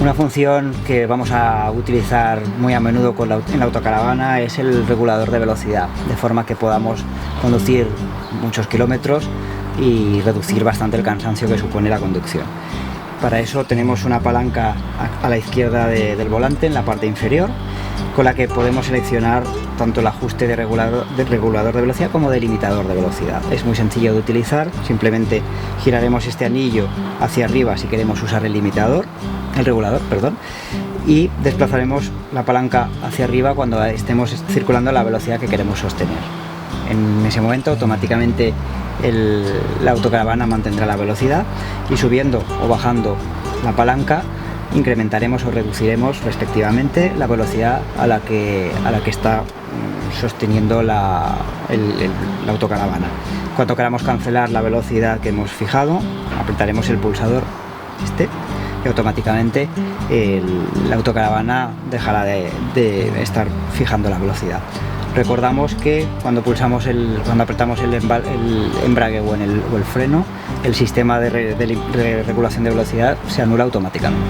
Una función que vamos a utilizar muy a menudo en la autocaravana es el regulador de velocidad, de forma que podamos conducir muchos kilómetros y reducir bastante el cansancio que supone la conducción. Para eso tenemos una palanca a la izquierda del volante, en la parte inferior, con la que podemos seleccionar tanto el ajuste de regulador de velocidad como de limitador de velocidad. Es muy sencillo de utilizar, simplemente giraremos este anillo hacia arriba si queremos usar el regulador, y desplazaremos la palanca hacia arriba cuando estemos circulando a la velocidad que queremos sostener. En ese momento automáticamente la autocaravana mantendrá la velocidad, y subiendo o bajando la palanca incrementaremos o reduciremos respectivamente la velocidad a la que está sosteniendo la autocaravana. Cuando queramos cancelar la velocidad que hemos fijado, apretaremos el pulsador y automáticamente la autocaravana dejará de estar fijando la velocidad. Recordamos que cuando apretamos el embrague o el freno, el sistema de regulación de velocidad se anula automáticamente.